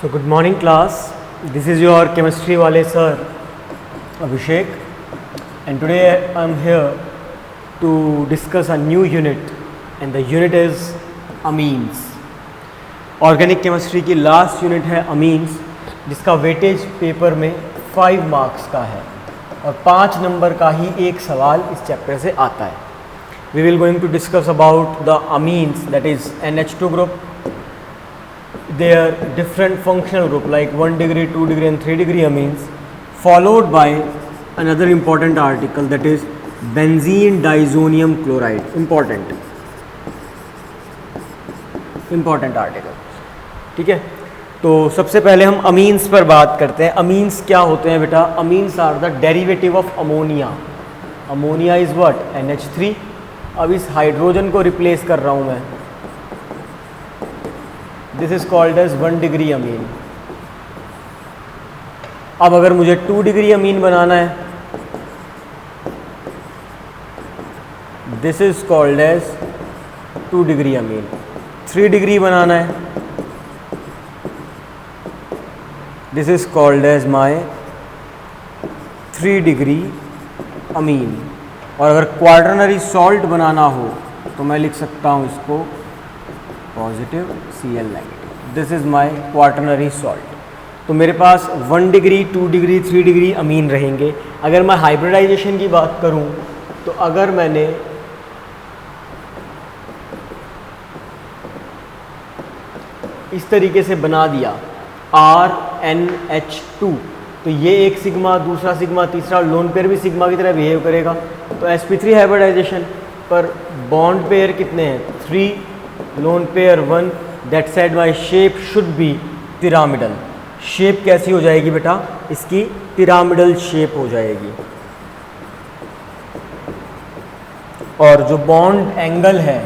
So good morning class. This is your chemistry wale sir Abhishek, and today I am here to discuss a new unit, and the unit is amines. Organic chemistry की last unit है amines, जिसका weightage paper में 5 marks का है और 5 number का ही एक सवाल इस चैप्टर से आता है. We will going to discuss about the amines, that is NH2 group, their different functional group like 1 degree, 2 degree and 3 degree amines, followed by another important article, that is benzene diazonium chloride. important article. ठीक है, तो सबसे पहले हम amines पर बात करते हैं. अमीन्स क्या होते हैं बेटा? Amines are the derivative of ammonia. Ammonia is what? NH3. अब इस हाइड्रोजन को रिप्लेस कर रहा हूं मैं. This is called as 1 degree amine. अब अगर मुझे 2 डिग्री अमीन बनाना है, this is called as 2 degree amine. 3 degree बनाना है, this is called as my 3 degree amine. और अगर क्वार्टरनरी सॉल्ट बनाना हो तो मैं लिख सकता हूं इसको positive Cl negative. This is my quaternary salt. तो मेरे पास 1 डिग्री, 2 डिग्री, 3 डिग्री अमीन रहेंगे. अगर मैं हाइब्रिडाइजेशन की बात करूं तो अगर मैंने इस तरीके से बना दिया RNH2, तो ये एक सिग्मा, दूसरा सिग्मा, तीसरा लोन पेयर भी सिग्मा की तरह बिहेव करेगा. तो sp3 हाइब्रिडाइजेशन पर बॉन्ड पेयर कितने हैं? 3, lone pair 1. That side my shape should be pyramidal. Shape कैसी हो जाएगी बेटा? इसकी पिरामिडल शेप हो जाएगी. और जो बॉन्ड एंगल है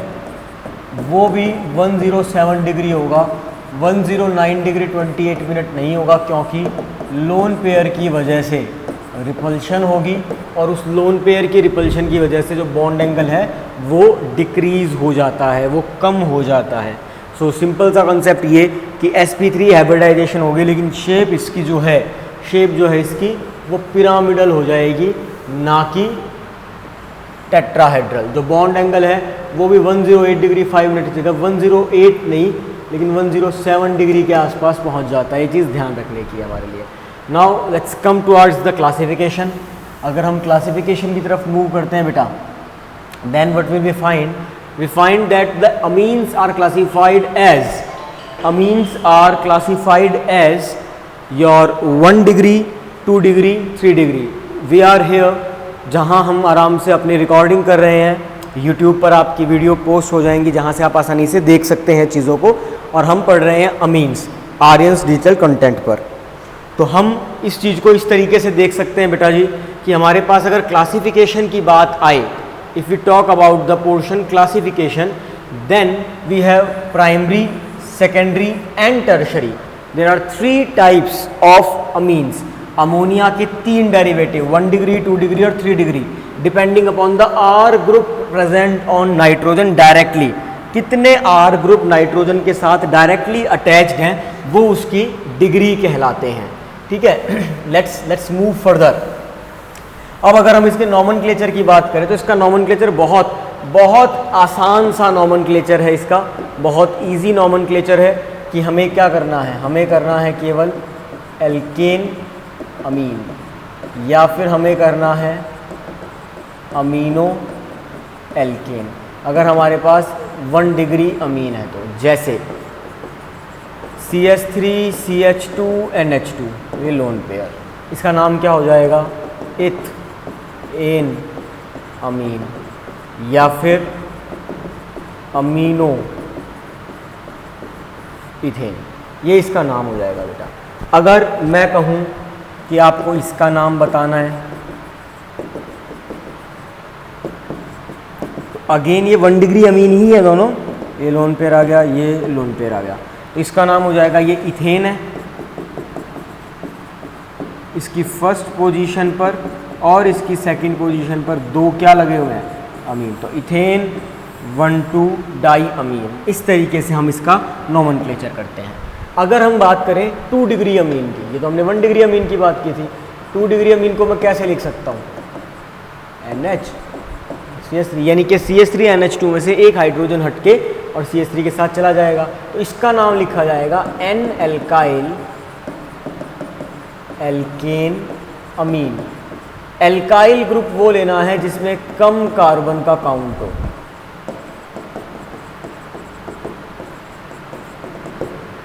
वो भी 107 डिग्री होगा. 109 डिग्री 28 मिनट नहीं होगा, क्योंकि लोन पेयर की वजह से रिपल्शन होगी और उस लोन पेयर की रिपल्शन की वजह से जो बॉन्ड एंगल है वो डिक्रीज हो जाता है, वो कम हो जाता है. सो सिंपल सा कंसेप्ट ये कि sp3 हाइब्रिडाइजेशन होगी, लेकिन शेप इसकी जो है इसकी वो पिरामिडल हो जाएगी, ना कि टेट्राहेड्रल. जो बॉन्ड एंगल है वो भी 108 डिग्री 5 मिनट की जगह 108 नहीं लेकिन 107 डिग्री के आसपास पहुंच जाता है. ये चीज़ ध्यान रखने की है हमारे लिए. Now let's come towards the classification. अगर हम क्लासिफिकेशन की तरफ मूव करते हैं बेटा, then what will we find? We find that the amines are classified as your 1 degree, 2 degree, 3 degree. We are here, जहां हम आराम से अपनी रिकॉर्डिंग कर रहे हैं. यूट्यूब पर आपकी वीडियो पोस्ट हो जाएंगी, जहां से आप आसानी से देख सकते हैं चीज़ों को. और हम पढ़ रहे हैं अमीन्स आर्यंस डिजिटल कंटेंट पर. तो हम इस चीज़ को इस तरीके से देख सकते हैं बेटा जी कि हमारे पास अगर क्लासिफिकेशन की बात आए, if we talk about the portion classification, then we have primary, secondary and tertiary. There are 3 types of amines. Ammonia के 3 डेरिवेटिव, 1 डिग्री, 2 डिग्री और 3 degree, depending upon the R group present on nitrogen directly. कितने R group nitrogen के साथ directly attached हैं वो उसकी degree कहलाते हैं. ठीक है, लेट्स मूव फर्दर. अब अगर हम इसके नॉमेनक्लेचर की बात करें तो इसका नॉमेनक्लेचर बहुत आसान सा नॉमेनक्लेचर है. इसका बहुत इजी नॉमेनक्लेचर है कि हमें क्या करना है. हमें करना है केवल एल्केन अमीन, या फिर हमें करना है अमीनो एल्केन. अगर हमारे पास 1 डिग्री अमीन है तो, जैसे CH3 CH2 NH2, ये लोन पेयर, इसका नाम क्या हो जाएगा? एन अमीन, या फिर अमीनो इथेन, ये इसका नाम हो जाएगा बेटा. अगर मैं कहूँ कि आपको इसका नाम बताना है, तो अगेन ये 1 डिग्री अमीन ही है दोनों. ये लोन पेयर आ गया, ये लोन पेयर आ गया, तो इसका नाम हो जाएगा, ये इथेन है. इसकी फर्स्ट पोजीशन पर और इसकी सेकंड पोजीशन पर 2 क्या लगे हुए हैं? अमीन. तो इथेन 1,2 डाई अमीन. इस तरीके से हम इसका नोमेनक्लेचर करते हैं. अगर हम बात करें 2 डिग्री अमीन की, ये तो हमने 1 डिग्री अमीन की बात की थी, 2 डिग्री अमीन को मैं कैसे लिख सकता हूँ, NH CH3, यानी कि CH3 NH2 में से एक हाइड्रोजन हटके और CH3 के साथ चला जाएगा, तो इसका नाम लिखा जाएगा N एल्काइल एल्केन अमीन। एल्काइल ग्रुप वो लेना है जिसमें कम कार्बन का काउंट हो,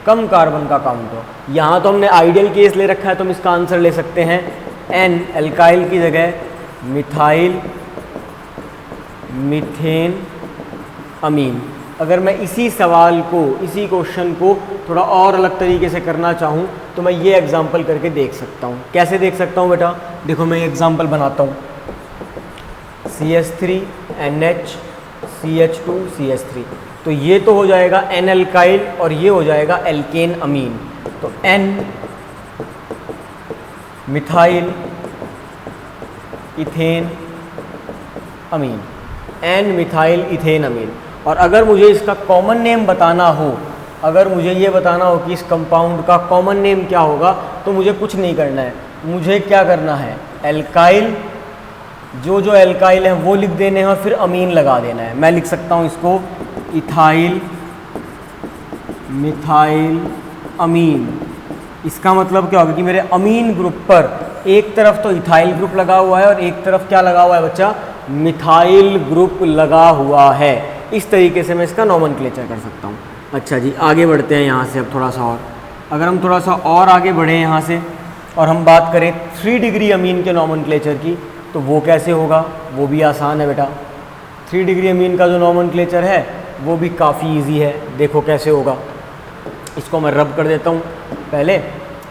कम कार्बन का काउंट हो। यहाँ तो हमने आइडियल केस ले रखा है, तो हम इसका आंसर ले सकते हैं N एल्काइल की जगह मिथाइल मीथेन अमीन। अगर मैं इसी सवाल को, इसी क्वेश्चन को थोड़ा और अलग तरीके से करना चाहूँ तो मैं ये एग्जांपल करके देख सकता हूँ। कैसे देख सकता हूँ बेटा, देखो मैं एग्जांपल बनाता हूँ, CH3 NH CH2 CH3, तो ये तो हो जाएगा N एल्काइल और ये हो जाएगा एल्केन अमीन। तो N मिथाइल इथेन अमीन, N मिथाइल इथेन अमीन। और अगर मुझे इसका कॉमन नेम बताना हो, अगर मुझे ये बताना हो कि इस कंपाउंड का कॉमन नेम क्या होगा, तो मुझे कुछ नहीं करना है, मुझे क्या करना है, एल्काइल, जो एल्काइल है वो लिख देने हैं और फिर अमीन लगा देना है। मैं लिख सकता हूँ इसको इथाइल मिथाइल अमीन। इसका मतलब क्या होगा कि मेरे अमीन ग्रुप पर एक तरफ तो इथाइल ग्रुप लगा हुआ है और एक तरफ क्या लगा हुआ है बच्चा, मिथाइल ग्रुप लगा हुआ है। इस तरीके से मैं इसका नॉमेनक्लेचर कर सकता हूँ। अच्छा जी, आगे बढ़ते हैं यहाँ से अब थोड़ा सा और। अगर हम थोड़ा सा और आगे बढ़ें यहाँ से और हम बात करें 3 डिग्री अमीन के नॉमेनक्लेचर की, तो वो कैसे होगा, वो भी आसान है बेटा। 3 डिग्री अमीन का जो नॉमेनक्लेचर है वो भी काफ़ी इजी है। देखो कैसे होगा, इसको मैं रब कर देता हूँ पहले,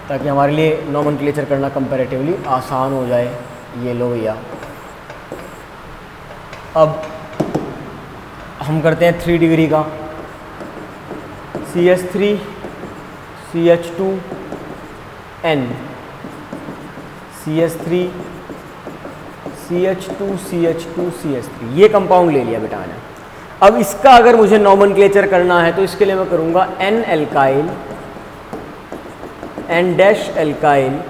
ताकि हमारे लिए नॉमेनक्लेचर करना कंपैरेटिवली आसान हो जाए। ये लो भैया, अब हम करते हैं 3 डिग्री का। CH3 CH2 N, CH3 CH2 CH2 CH3, ये कंपाउंड ले लिया बेटा मैंने। अब इसका अगर मुझे नॉमेनक्लेचर करना है तो इसके लिए मैं करूँगा N alkyl N dash alkyl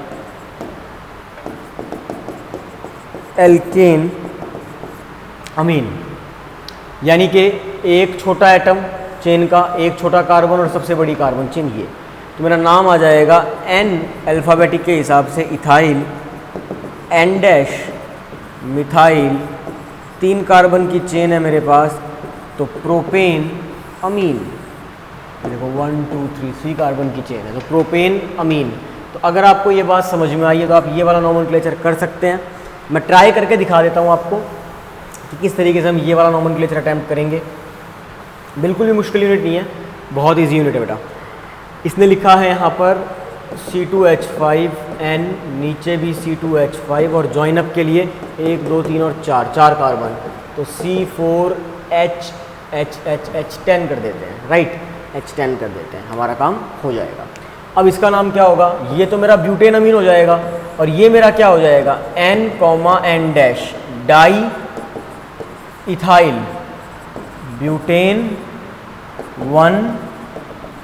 alkane amine, यानी कि एक छोटा एटम चेन का, एक छोटा कार्बन और सबसे बड़ी कार्बन चेन ये। तो मेरा नाम आ जाएगा N अल्फ़ाबेटिक के हिसाब से ethyl N dash methyl, 3 carbon की चेन है मेरे पास, तो प्रोपेन अमीन। देखो 1 2 3 कार्बन की चेन है, तो प्रोपेन अमीन। तो अगर आपको ये बात समझ में आई है तो आप ये वाला नॉमेनक्लेचर कर सकते हैं। मैं ट्राई करके दिखा देता हूँ आपको कि किस तरीके से हम ये वाला नॉमेनक्लेचर अटैम्प्ट करेंगे। बिल्कुल भी मुश्किल यूनिट नहीं है, बहुत इजी यूनिट है बेटा। इसने लिखा है यहाँ पर C2H5N, नीचे भी C2H5 और जॉइन अप के लिए 1 2 3 और 4 कार्बन, तो C4H10 कर देते हैं, राइट, H10 कर देते हैं, हमारा काम हो जाएगा। अब इसका नाम क्या होगा, ये तो मेरा ब्यूटेन अमीन हो जाएगा और ये मेरा क्या हो जाएगा, N, N dash diethyl butane 1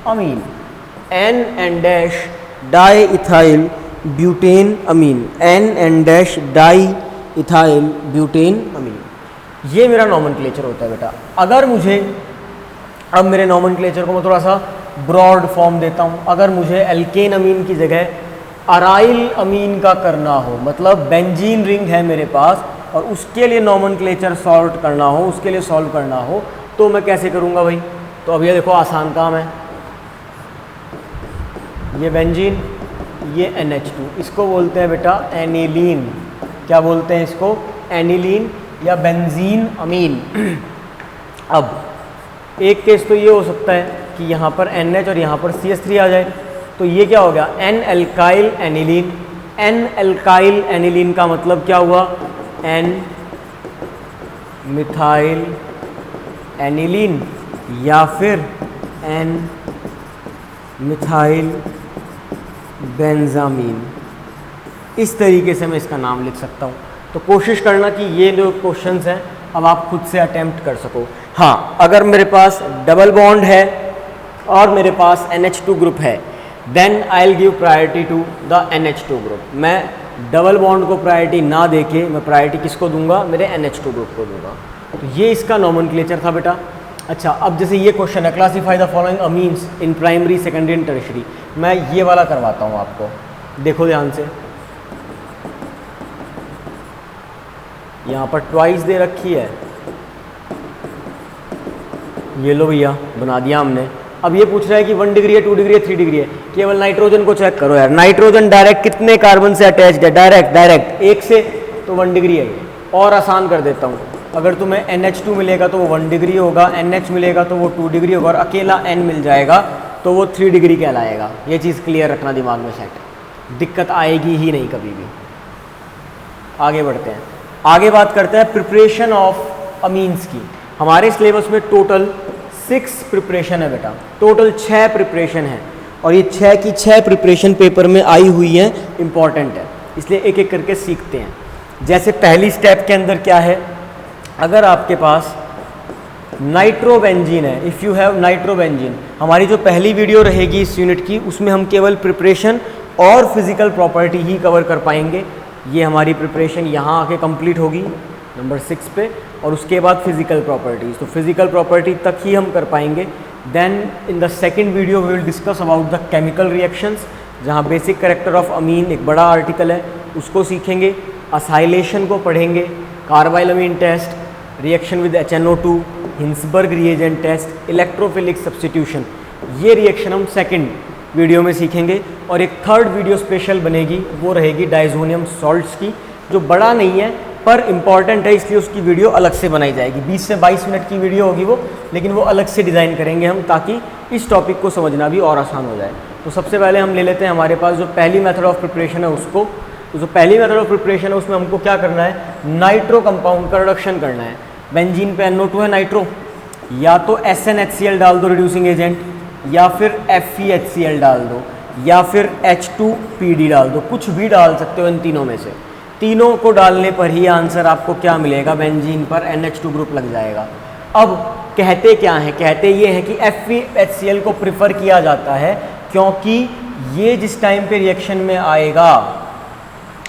amine, N dash diethyl butane amine, N dash diethyl butane amine. ये मेरा नॉमेनक्लेचर होता है बेटा। अगर मुझे, अब मेरे नॉमेनक्लेचर को मैं थोड़ा सा ब्रॉड फॉर्म देता हूँ। अगर मुझे एल्केन अमीन की जगह अराइल अमीन का करना हो, मतलब बेंजीन रिंग है मेरे पास और उसके लिए नॉमेनक्लेचर सॉल्व करना हो, उसके लिए सॉल्व करना हो, तो मैं कैसे करूँगा भाई। तो अब ये देखो आसान काम है, ये बेंजीन, ये NH2, इसको बोलते हैं बेटा एनिलीन। क्या बोलते हैं इसको, एनिलीन या बेंजीन अमीन। अब एक केस तो ये हो सकता है कि यहाँ पर NH और यहाँ पर CH3 आ जाए, तो ये क्या हो गया, N alkyl aniline. N alkyl aniline का मतलब क्या हुआ, N मिथाइल एनिलीन या फिर N मिथाइल बेंजामीन। इस तरीके से मैं इसका नाम लिख सकता हूँ। तो कोशिश करना कि ये जो क्वेश्चंस हैं अब आप खुद से अटेम्प्ट कर सको। हाँ, अगर मेरे पास डबल बॉन्ड है और मेरे पास NH2 ग्रुप है, then I will give priority to the NH2 group. मैं डबल बॉन्ड को प्रायोरिटी ना देके मैं प्रायोरिटी किसको दूंगा, मेरे NH2 ग्रुप को दूंगा। तो ये इसका नॉमेनक्लेचर था बेटा। अच्छा, अब जैसे ये क्वेश्चन है, classify the following amines in primary secondary and tertiary, मैं ये वाला करवाता हूँ आपको, देखो ध्यान से। यहाँ पर ट्वाइस दे रखी है, ये लो भैया बना दिया हमने। अब ये पूछ रहा है कि 1 डिग्री है, 2 डिग्री है, 3 डिग्री है। केवल नाइट्रोजन को चेक करो यार, नाइट्रोजन डायरेक्ट कितने कार्बन से अटैच्ड है, डायरेक्ट एक से, तो 1 डिग्री है। और आसान कर देता हूँ, अगर तुम्हें NH2 मिलेगा तो वो 1 डिग्री होगा, NH मिलेगा तो वो 2 डिग्री होगा, और अकेला N मिल जाएगा तो वो 3 डिग्री कहलाएगा। ये चीज़ क्लियर रखना दिमाग में सेट, दिक्कत आएगी ही नहीं कभी भी। आगे बढ़ते हैं, आगे बात करते हैं प्रिपरेशन ऑफ अमीन्स की। हमारे सिलेबस में टोटल 6 प्रिपरेशन है बेटा, टोटल 6 प्रिपरेशन है, और ये 6 की 6 प्रिपरेशन पेपर में आई हुई है, इंपॉर्टेंट है, इसलिए एक एक करके सीखते हैं। जैसे पहली स्टेप के अंदर क्या है, अगर आपके पास नाइट्रोबेंजीन है, इफ़ यू हैव नाइट्रोबेंजीन, हमारी जो पहली वीडियो रहेगी इस यूनिट की उसमें हम केवल प्रिपरेशन और फिजिकल प्रॉपर्टी ही कवर कर पाएंगे। ये हमारी प्रिपरेशन यहाँ आके कंप्लीट होगी नंबर 6 पे, और उसके बाद फिजिकल प्रॉपर्टीज़, तो फिजिकल प्रॉपर्टी तक ही हम कर पाएंगे। Then in the second video we will discuss about the chemical reactions, जहाँ बेसिक कैरेक्टर ऑफ अमीन एक बड़ा आर्टिकल है उसको सीखेंगे, असाइलेशन को पढ़ेंगे, carbylamine test, reaction with HNO2, Hinsberg reagent test, electrophilic substitution, ये रिएक्शन हम सेकंड वीडियो में सीखेंगे। और एक थर्ड वीडियो स्पेशल बनेगी, वो रहेगी डाइजोनियम सॉल्ट्स की, जो बड़ा नहीं है पर इम्पॉर्टेंट है, इसलिए उसकी वीडियो अलग से बनाई जाएगी। 20 से 22 मिनट की वीडियो होगी वो, लेकिन वो अलग से डिज़ाइन करेंगे हम, ताकि इस टॉपिक को समझना भी और आसान हो जाए। तो सबसे पहले हम ले लेते हैं हमारे पास जो पहली मेथड ऑफ प्रिपरेशन है उसको। तो जो पहली मेथड ऑफ प्रिपरेशन है उसमें हमको क्या करना है, नाइट्रो कंपाउंड का रिडक्शन करना है। बेंजीन पे NO2 है नाइट्रो, या तो SnHCl डाल दो रिड्यूसिंग एजेंट, या फिर FeHCl डाल दो, या फिर H2PD डाल दो, कुछ भी डाल सकते हो इन तीनों में से। तीनों को डालने पर ही आंसर आपको क्या मिलेगा, बेंजीन पर NH2 ग्रुप लग जाएगा। अब कहते क्या हैं, कहते ये हैं कि FeHCl को प्रिफर किया जाता है क्योंकि ये जिस टाइम पे रिएक्शन में आएगा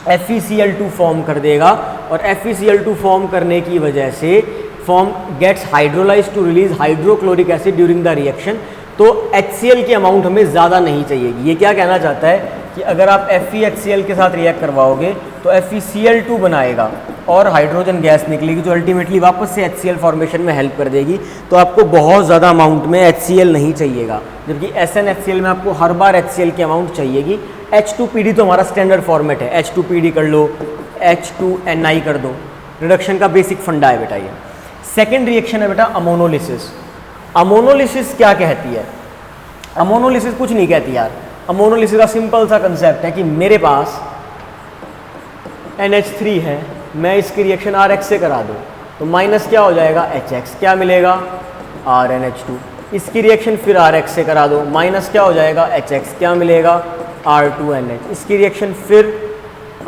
FeCl2 फॉर्म कर देगा, और FeCl2 फॉर्म करने की वजह से form gets hydrolyse to release hydrochloric acid during the reaction. तो HCl की अमाउंट हमें ज़्यादा नहीं चाहिएगी। ये क्या कहना चाहता है कि अगर आप FeHCl के साथ रिएक्ट करवाओगे तो FeCl2 बनाएगा और हाइड्रोजन गैस निकलेगी, जो अल्टीमेटली वापस से HCl फॉर्मेशन में हेल्प कर देगी। तो आपको बहुत ज़्यादा अमाउंट में HCl नहीं चाहिएगा, जबकि SnHCl में आपको हर बार HCl की अमाउंट चाहिएगी। H2PD तो हमारा स्टैंडर्ड फॉर्मेट है, H2PD कर लो, H2Ni कर दो, रिडक्शन का बेसिक फंडा है बेटा ये। सेकेंड रिएक्शन है बेटा अमोनोलिसिस। अमोनोलिसिस क्या कहती है, अमोनोलिसिस कुछ नहीं कहती यार। अमोनोलिसिस का सिंपल सा कंसेप्ट है कि मेरे पास NH3 है, मैं इसकी रिएक्शन RH से करा दूँ तो माइनस क्या हो जाएगा HX, क्या मिलेगा RNH2। इसकी रिएक्शन फिर RH से करा दो, माइनस क्या हो जाएगा HX, क्या मिलेगा R2NH। इसकी रिएक्शन फिर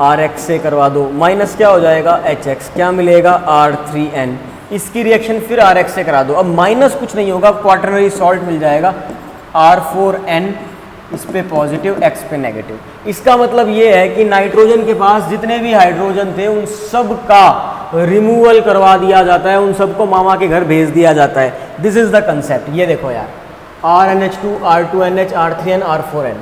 RH से करवा दो, माइनस क्या हो जाएगा HX, क्या मिलेगा R3N। इसकी रिएक्शन फिर RH से करा दो, अब माइनस कुछ नहीं होगा, क्वाटरनरी सॉल्ट मिल जाएगा R4N, इस पे पॉजिटिव, X पे नेगेटिव। इसका मतलब ये है कि नाइट्रोजन के पास जितने भी हाइड्रोजन थे उन सब का रिमूवल करवा दिया जाता है, उन सबको मामा के घर भेज दिया जाता है। This is the concept. ये देखो यार, RNH2, R2NH, R3N, R4N,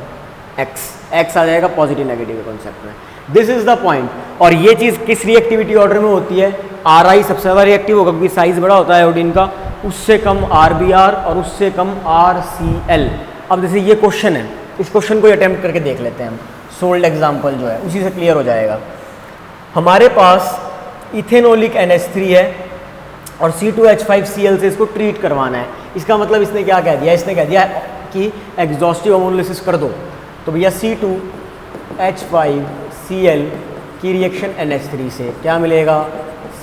X आ जाएगा पॉजिटिव नेगेटिव के कॉन्सेप्ट में। This is the point. और ये चीज़ किस रिएक्टिविटी ऑर्डर में होती है, RI सबसे ज़्यादा रिएक्टिव होगा क्योंकि साइज बड़ा होता है आयोडीन का, उससे कम RBr और उससे कम RCl। अब जैसे ये क्वेश्चन है, इस क्वेश्चन को अटेम्प्ट करके देख लेते हैं हम। सोल्ड एग्जाम्पल जो है उसी से क्लियर हो जाएगा। हमारे पास इथेनोलिक NH3 है और C2H5Cl से इसको ट्रीट करवाना है। इसका मतलब इसने क्या कह दिया, इसने कह दिया कि एग्जॉस्टिव अमोनोलिसिस कर दो। तो भैया C2H5Cl की रिएक्शन NH3 से क्या मिलेगा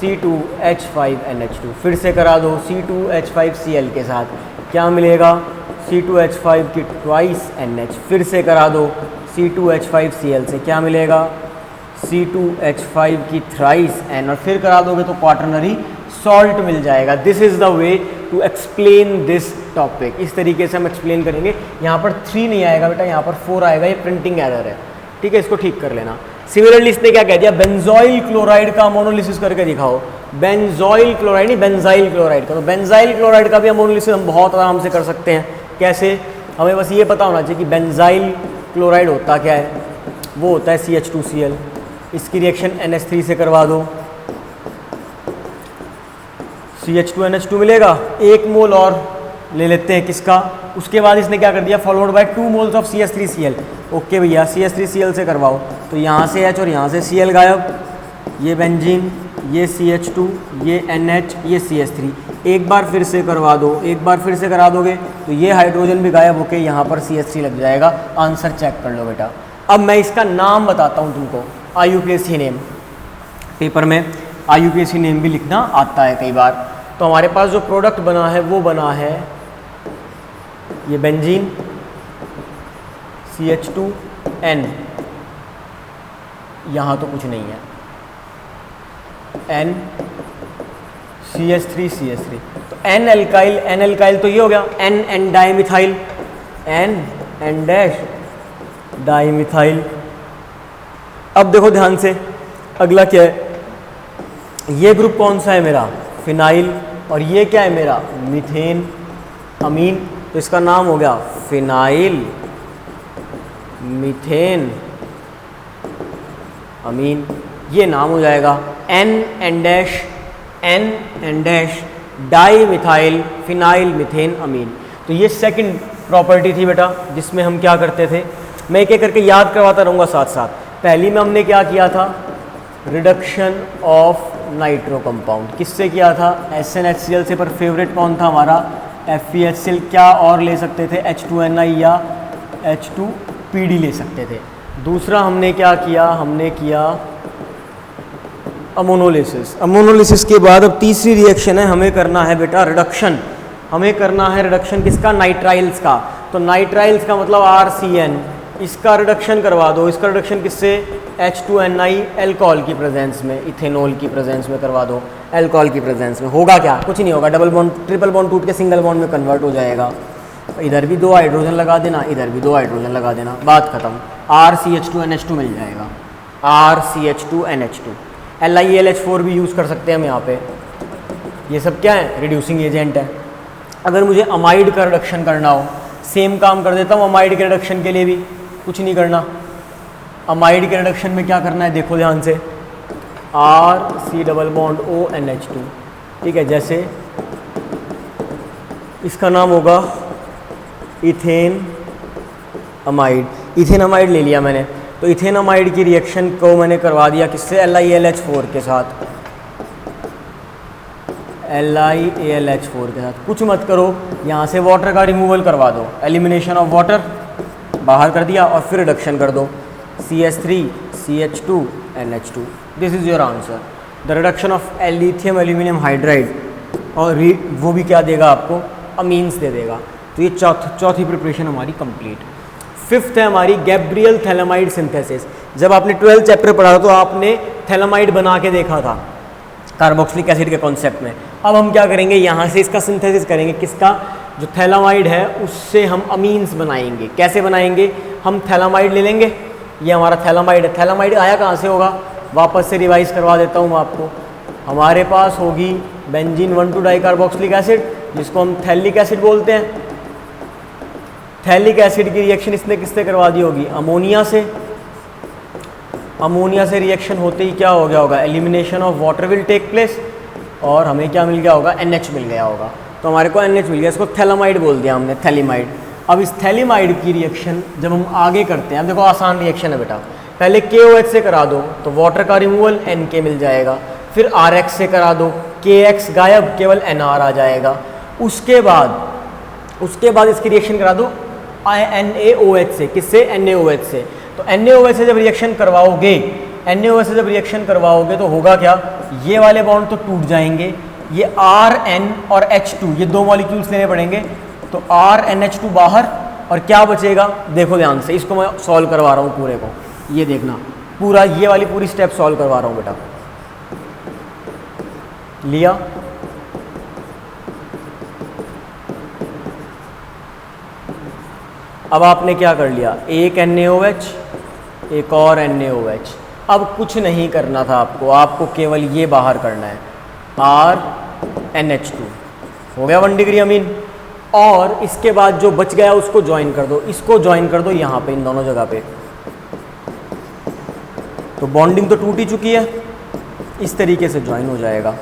C2H5NH2, फिर से करा दो C2H5Cl के साथ, क्या मिलेगा C2H5 की ट्वाइस NH, फिर से करा दो C2H5Cl से, क्या मिलेगा C2H5 की थ्राइस N, और फिर करा दोगे तो क्वाटरनरी सॉल्ट मिल जाएगा। This is the way to explain this topic. इस तरीके से हम एक्सप्लेन करेंगे। यहाँ पर 3 नहीं आएगा बेटा, यहाँ पर 4 आएगा, ये प्रिंटिंग एरर है, ठीक है, इसको ठीक कर लेना। सिमिलरली इसने क्या कह दिया, बेंजोइल क्लोराइड का अमोनोलिसिस करके दिखाओ। बेंजोइल क्लोराइड नहीं, बेंजाइल क्लोराइड का। तो बेंजाइल क्लोराइड का भी अमोनोलिसिस हम बहुत आराम से कर सकते हैं। कैसे, हमें बस ये पता होना चाहिए कि बेंजाइल क्लोराइड होता क्या है। वो होता है CH2Cl। इसकी रिएक्शन NH3 से करवा दो, CH2NH2 मिलेगा। 1 मोल और ले लेते हैं किसका, उसके बाद इसने क्या कर दिया, followed by 2 moles of CH3Cl। Okay भैया, CH3Cl से करवाओ। तो यहाँ से H और यहाँ से Cl गायब, ये बेंजीन, ये CH2, ये NH, ये CH3। एक बार फिर से करवा दो, एक बार फिर से करा दोगे तो ये हाइड्रोजन भी गायब होके यहाँ पर CH3 लग जाएगा। आंसर चेक कर लो बेटा। अब मैं इसका नाम बताता हूँ तुमको, IUPAC नेम। पेपर में IUPAC नेम भी लिखना आता है कई बार। तो हमारे पास जो प्रोडक्ट बना है वो बना है ये बेंजीन, CH2N, यहाँ तो कुछ नहीं है, N, CH3 तो N एल्काइल तो ये हो गया, N dimethyl, N dash dimethyl. अब देखो ध्यान से, अगला क्या है, ये ग्रुप कौन सा है मेरा, फिनाइल, और ये क्या है मेरा, मीथेन अमीन। तो इसका नाम हो गया फिनाइल मीथेन अमीन, ये नाम हो जाएगा। N dash dimethyl phenyl methane amine. तो ये सेकंड प्रॉपर्टी थी बेटा, जिसमें हम क्या करते थे, मैं एक एक करके याद करवाता रहूँगा साथ साथ। पहली में हमने क्या किया था, रिडक्शन ऑफ नाइट्रो कंपाउंड। किससे किया था, SnHCl से, पर फेवरेट कौन था हमारा, FeHCl। क्या और ले सकते थे, H2Ni या H2PD ले सकते थे। दूसरा हमने क्या किया, हमने किया अमोनोलिसिस। अमोनोलिसिस के बाद अब तीसरी रिएक्शन है, हमें करना है बेटा रिडक्शन। हमें करना है रिडक्शन किसका, नाइट्राइल्स का। तो नाइट्राइल्स का मतलब RCN, इसका रिडक्शन करवा दो। इसका रिडक्शन किससे, H2Ni एल्कोहल की प्रेजेंस में, इथेनॉल की प्रेजेंस में करवा दो। एल्कोहल की प्रेजेंस में होगा क्या, कुछ नहीं होगा, डबल बॉन्ड ट्रिपल बॉन्ड टूट के सिंगल बॉन्ड में कन्वर्ट हो जाएगा। इधर भी 2 हाइड्रोजन लगा देना, इधर भी 2 हाइड्रोजन लगा देना, बात खत्म। RCH2NH2 मिल जाएगा, RCH2NH2। LiAlH4 भी यूज़ कर सकते हैं हम यहाँ पे। ये सब क्या है, रिड्यूसिंग एजेंट है। अगर मुझे अमाइड का रिडक्शन करना हो, सेम काम कर देता हूँ अमाइड के रिडक्शन के लिए भी, कुछ नहीं करना। अमाइड के रिडक्शन में क्या करना है, देखो ध्यान से, RC⋯ONH2, ठीक है। जैसे इसका नाम होगा इथेन अमाइड, इथेन अमाइड ले लिया मैंने। तो इथेन अमाइड की रिएक्शन को मैंने करवा दिया किससे, LiAlH4 के साथ, LiAlH4 के साथ। कुछ मत करो, यहाँ से वाटर का रिमूवल करवा दो, एलिमिनेशन ऑफ वाटर बाहर कर दिया, और फिर रिडक्शन कर दो, CH3 CH2 NH2। This is your answer, the reduction of lithium aluminium hydride. और वो भी क्या देगा आपको, अमीन्स दे देगा। तो ये चौथी प्रिपरेशन हमारी कंप्लीट। फिफ्थ है हमारी गैब्रियल थैलामाइड सिंथेसिस। जब आपने 12th चैप्टर पढ़ा था तो आपने थैलामाइड बना के देखा था कार्बोक्सिलिक एसिड के कॉन्सेप्ट में। अब हम क्या करेंगे, यहाँ से इसका सिंथेसिस करेंगे, किसका, जो थैलामाइड है उससे हम अमीन्स बनाएंगे। कैसे बनाएंगे, हम थैलामाइड ले लेंगे, ये हमारा थैलामाइड है। थैलामाइड आया कहाँ से होगा, वापस से रिवाइज करवा देता हूँ मैं आपको। हमारे पास होगी बेंजीन 1,2-डाइकार्बोक्सिलिक एसिड, जिसको हम थैलिक एसिड बोलते हैं। थैलिक एसिड की रिएक्शन इसने किससे करवा दी होगी, अमोनिया से। अमोनिया से रिएक्शन होते ही क्या हो गया होगा, elimination of water will take place, और हमें क्या मिल गया होगा, NH मिल गया होगा। तो हमारे को NH मिल गया, इसको थैलामाइड बोल दिया हमने, थैलीमाइड। अब इस थैलीमाइड की रिएक्शन जब हम आगे करते हैं, अब देखो आसान रिएक्शन है बेटा, पहले KOH से करा दो तो वाटर का रिमूवल NK मिल जाएगा, फिर RX से करा दो, KX गायब, केवल NR आ जाएगा। उसके बाद इसकी रिएक्शन करा दो NaOH से, किससे, NaOH से। तो NaOH से जब रिएक्शन करवाओगे, NaOH से जब रिएक्शन करवाओगे तो होगा क्या, ये वाले बॉन्ड तो टूट जाएंगे, ये RN और H2 ये 2 मॉलिक्यूल्स लेने पड़ेंगे, तो RNH2 बाहर, और क्या बचेगा, देखो ध्यान से, इसको मैं सॉल्व करवा रहा हूँ पूरे को, ये देखना पूरा, ये वाली पूरी स्टेप सॉल्व करवा रहा हूँ बेटा। लिया अब आपने क्या कर लिया, एक NaOH, एक और NaOH। अब कुछ नहीं करना था आपको, आपको केवल ये बाहर करना है RNH2, हो गया 1 डिग्री अमीन। और इसके बाद जो बच गया उसको ज्वाइन कर दो, इसको ज्वाइन कर दो यहाँ पे, इन दोनों जगह पे, तो बॉन्डिंग तो टूट ही चुकी है। इस तरीके से ज्वाइन हो जाएगा,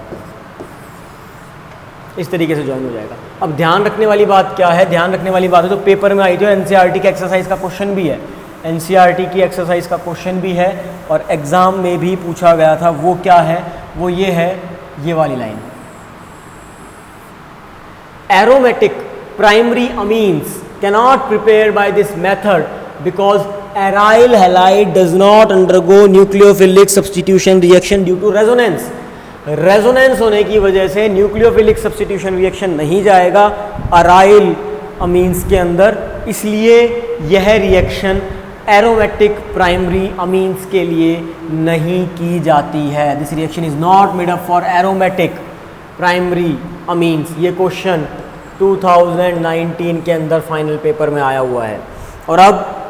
इस तरीके से ज्वाइन हो जाएगा। अब ध्यान रखने वाली बात क्या है, ध्यान रखने वाली बात है तो पेपर में आई थी, NCERT की एक्सरसाइज का क्वेश्चन भी है, NCERT की एक्सरसाइज का क्वेश्चन भी है और एग्जाम में भी पूछा गया था। वो क्या है, वो ये है, ये वाली line, aromatic primary amines cannot prepare by this method because aryl halide does not undergo nucleophilic substitution reaction due to resonance. Resonance होने की वजह से न्यूक्लियोफिलिक सब्स्टिट्यूशन रिएक्शन नहीं जाएगा अराइल अमीन्स के अंदर, इसलिए यह रिएक्शन एरोमेटिक प्राइमरी अमीन्स के लिए नहीं की जाती है। This reaction is not made up for aromatic primary amines. ये क्वेश्चन 2019 के अंदर फाइनल पेपर में आया हुआ है। और अब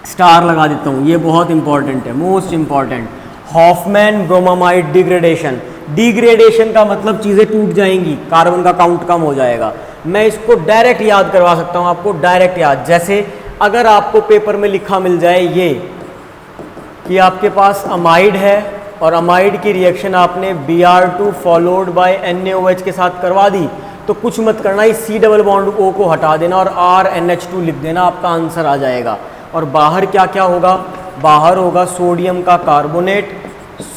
स्टार लगा देता हूँ, ये बहुत इंपॉर्टेंट है, most important, Hofmann bromamide degradation. Degradation का मतलब चीज़ें टूट जाएंगी, कार्बन का काउंट कम हो जाएगा। मैं इसको डायरेक्ट याद करवा सकता हूँ आपको, डायरेक्ट याद। जैसे अगर आपको पेपर में लिखा मिल जाए ये कि आपके पास अमाइड है और अमाइड की रिएक्शन आपने Br2 फॉलोड बाय NaOH के साथ करवा दी, तो कुछ मत करना, इस C डबल बॉन्ड O को हटा देना और RNH2 लिख देना, आपका आंसर आ जाएगा। और बाहर क्या क्या होगा, बाहर होगा सोडियम का कार्बोनेट,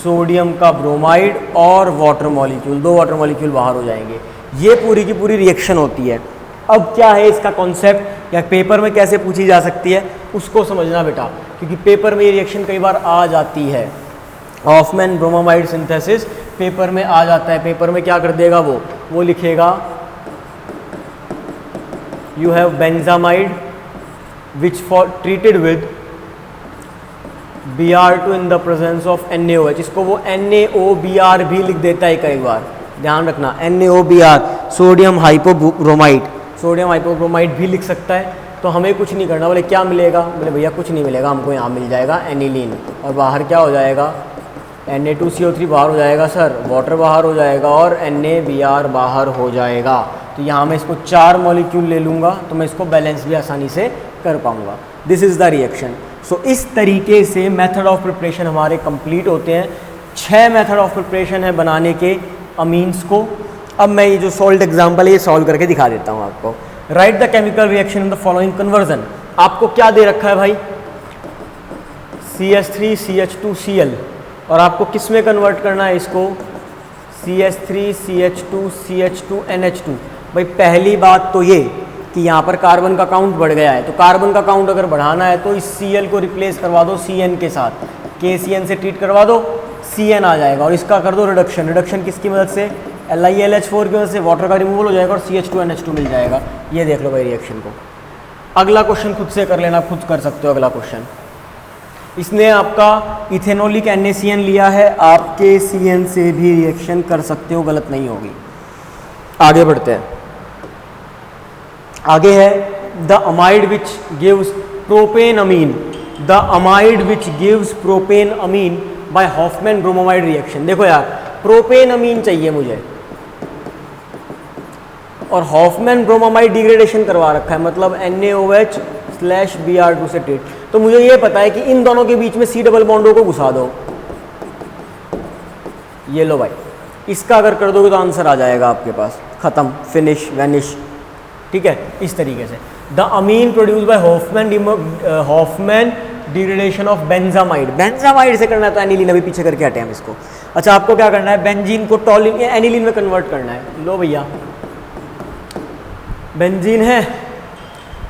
सोडियम का ब्रोमाइड और वाटर मॉलिक्यूल, 2 वाटर मॉलिक्यूल बाहर हो जाएंगे। ये पूरी की पूरी रिएक्शन होती है। अब क्या है इसका कॉन्सेप्ट, या पेपर में कैसे पूछी जा सकती है उसको समझना बेटा, क्योंकि पेपर में ये रिएक्शन कई बार आ जाती है। हॉफमैन ब्रोमामाइड सिंथेसिस पेपर में आ जाता है। पेपर में क्या कर देगा वो लिखेगा you have benzamide which for treated with Br2 in the presence of NaOH। इसको वो NaOBr भी लिख देता है कई बार, ध्यान रखना, NaOBr sodium hypobromide, sodium hypobromide भी लिख सकता है। तो हमें कुछ नहीं करना। बोले क्या मिलेगा, बोले भैया कुछ नहीं मिलेगा, हमको यहाँ मिल जाएगा एनिलीन, और बाहर क्या हो जाएगा, Na2CO3 बाहर हो जाएगा सर, वाटर बाहर हो जाएगा और NaBr बाहर हो जाएगा। तो यहाँ मैं इसको 4 मॉलिक्यूल ले लूँगा तो मैं इसको बैलेंस भी आसानी से कर पाऊँगा। This is the reaction. So इस तरीके से मेथड ऑफ प्रिपरेशन हमारे कंप्लीट होते हैं। 6 मेथड ऑफ प्रिपरेशन है बनाने के अमीन्स को। अब मैं ये जो सॉल्ट एग्जाम्पल है ये सॉल्व करके दिखा देता हूँ आपको। Right the chemical reaction in the following conversion. आपको क्या दे रखा है भाई, CH3CH2Cl, और आपको किस में कन्वर्ट करना है इसको, CH3CH2CH2NH2। भाई पहली बात तो ये कि यहाँ पर कार्बन का काउंट बढ़ गया है, तो कार्बन का काउंट अगर बढ़ाना है तो इस Cl को रिप्लेस करवा दो Cn के साथ, KCN से ट्रीट करवा दो, Cn आ जाएगा, और इसका कर दो रिडक्शन। रिडक्शन किसकी मदद से, LiLH4 की वजह से वाटर का रिमूवल हो जाएगा और CH2NH2 मिल जाएगा। ये देख लो भाई रिएक्शन को। अगला क्वेश्चन खुद से कर लेना, खुद कर सकते हो अगला क्वेश्चन। इसने आपका इथेनोलिक NaCN लिया है, आप KCN से भी रिएक्शन कर सकते हो, गलत नहीं होगी। आगे बढ़ते हैं। आगे है the amide which gives propane amine, the amide which gives propane amine by Hofmann bromamide reaction. देखो यार, प्रोपेन अमीन चाहिए मुझे और हॉफमैन ब्रोमामाइड डिग्रेडेशन करवा रखा है, मतलब NaOH/Br2 से ट्रीट। तो मुझे ये पता है कि इन दोनों के बीच में C डबल बॉन्डों को घुसा दो। ये लो भाई, इसका अगर कर दोगे तो आंसर आ जाएगा आपके पास, खत्म, फिनिश, वैनिश। ठीक है, इस तरीके से the amine produce by Hofmann degradation of benzamide. Benzamide से करना है तो एनिलीन, अभी पीछे करके हटे हम इसको। अच्छा, आपको क्या करना है, बेंजीन को टॉलिन एनिलीन में कन्वर्ट करना है। लो भैया, बेंजीन है,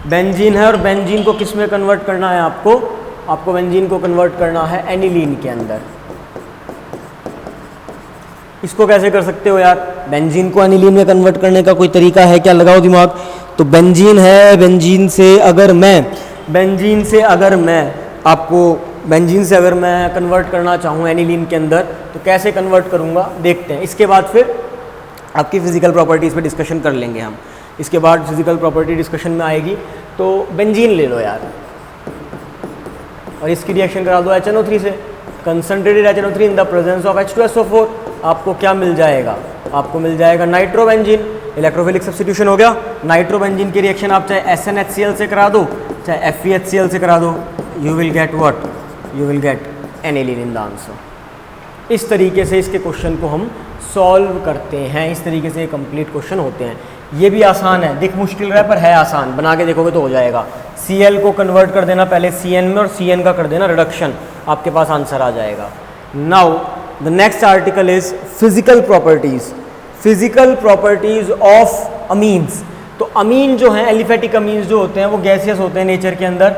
बेंजीन है, और बेंजीन को किस में कन्वर्ट करना है आपको बेंजीन को कन्वर्ट करना है एनिलीन के अंदर। इसको कैसे कर सकते हो यार, बेंजीन को एनिलीन में कन्वर्ट करने का कोई तरीका है क्या, लगाओ दिमाग। तो बेंजीन है, बेंजीन से अगर मैं कन्वर्ट करना चाहूँ एनिलीन के अंदर तो कैसे कन्वर्ट करूँगा, देखते हैं। इसके बाद फिर आपकी फिजिकल प्रॉपर्टीज़ पे डिस्कशन कर लेंगे हम। इसके बाद फिजिकल प्रॉपर्टी डिस्कशन में आएगी। तो बेंजीन ले लो यार, और इसकी रिएक्शन करा दो HNO3 से, concentrated HNO3 in the presence of H2SO4, आपको क्या मिल जाएगा? आपको मिल जाएगा नाइट्रोबेंजीन। इलेक्ट्रोफिलिक सब्स्टिट्यूशन हो गया। नाइट्रोबेंजीन की रिएक्शन आप चाहे SnHCl से करा दो, चाहे FeHCl से करा दो, you will get what? You will get aniline in the answer. इस तरीके से इसके क्वेश्चन को हम सॉल्व करते हैं, इस तरीके से कंप्लीट क्वेश्चन होते हैं। ये भी आसान है, दिख मुश्किल रहा है पर है आसान, बना के देखोगे तो हो जाएगा। Cl को कन्वर्ट कर देना पहले Cn में, और Cn का कर देना रिडक्शन, आपके पास आंसर आ जाएगा। Now the next article is physical properties. Physical properties of amines. तो अमीन जो हैं, एलिफेटिक अमीन्स जो होते हैं वो गैसियस होते हैं नेचर के अंदर,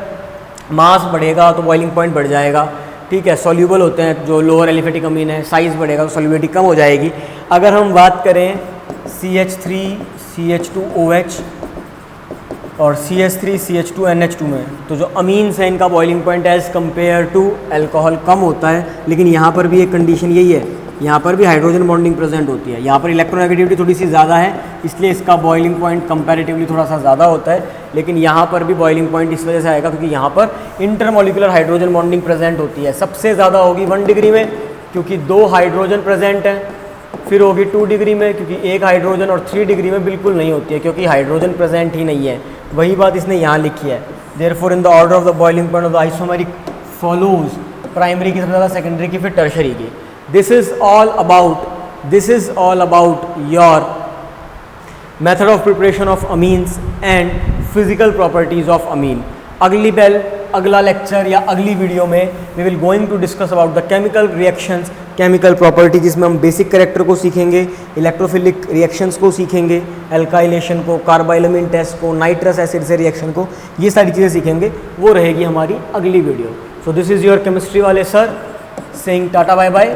मास बढ़ेगा तो बॉइलिंग पॉइंट बढ़ जाएगा, ठीक है। सॉल्यूबल होते हैं जो लोअर एलिफेटिक अमीन है, साइज बढ़ेगा तो सॉल्युबिलिटी कम हो जाएगी। अगर हम बात करें CH3 CH2OH और CH3 CH2NH2 में, तो जो अमीन्स हैं इनका boiling point as compare to alcohol कम होता है, लेकिन यहाँ पर भी एक कंडीशन यही है, यहाँ पर भी हाइड्रोजन बॉन्डिंग प्रेजेंट होती है। यहाँ पर इलेक्ट्रोनेगेटिविटी थोड़ी सी ज़्यादा है, इसलिए इसका बॉइलिंग पॉइंट कंपैरेटिवली थोड़ा सा ज़्यादा होता है, लेकिन यहाँ पर भी बॉइलिंग पॉइंट इस वजह से आएगा क्योंकि यहाँ पर इंटरमोलिकुलर हाइड्रोजन बॉन्डिंग प्रेजेंट होती है। सबसे ज़्यादा होगी 1 डिग्री में क्योंकि 2 हाइड्रोजन प्रेजेंट हैं, फिर होगी 2 डिग्री में क्योंकि 1 हाइड्रोजन, और 3 डिग्री में बिल्कुल नहीं होती है क्योंकि हाइड्रोजन प्रेजेंट ही नहीं है। वही बात इसने यहाँ लिखी है। Therefore in the order of the boiling point of the isomeric follows primary की सबसे ज़्यादा, सेकेंडरी की, फिर टर्शरी की। This is all about your method of preparation of amines and physical properties of amine. अगला लेक्चर या अगली video में we will going to discuss about the chemical reactions, chemical property, जिसमें हम बेसिक कैरेक्टर को सीखेंगे, electrophilic reactions को सीखेंगे, एल्काइलेशन को, कार्बाइलमिन टेस्ट को, नाइट्रस एसिड से रिएक्शन को, ये सारी चीज़ें सीखेंगे। वो रहेगी हमारी अगली video. So this is your chemistry वाले sir saying ta-ta bye bye.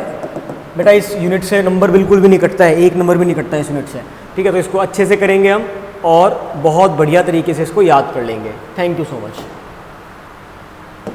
बेटा इस यूनिट से नंबर बिल्कुल भी नहीं कटता है, 1 नंबर भी नहीं कटता है इस यूनिट से, ठीक है। तो इसको अच्छे से करेंगे हम और बहुत बढ़िया तरीके से इसको याद कर लेंगे। Thank you so much.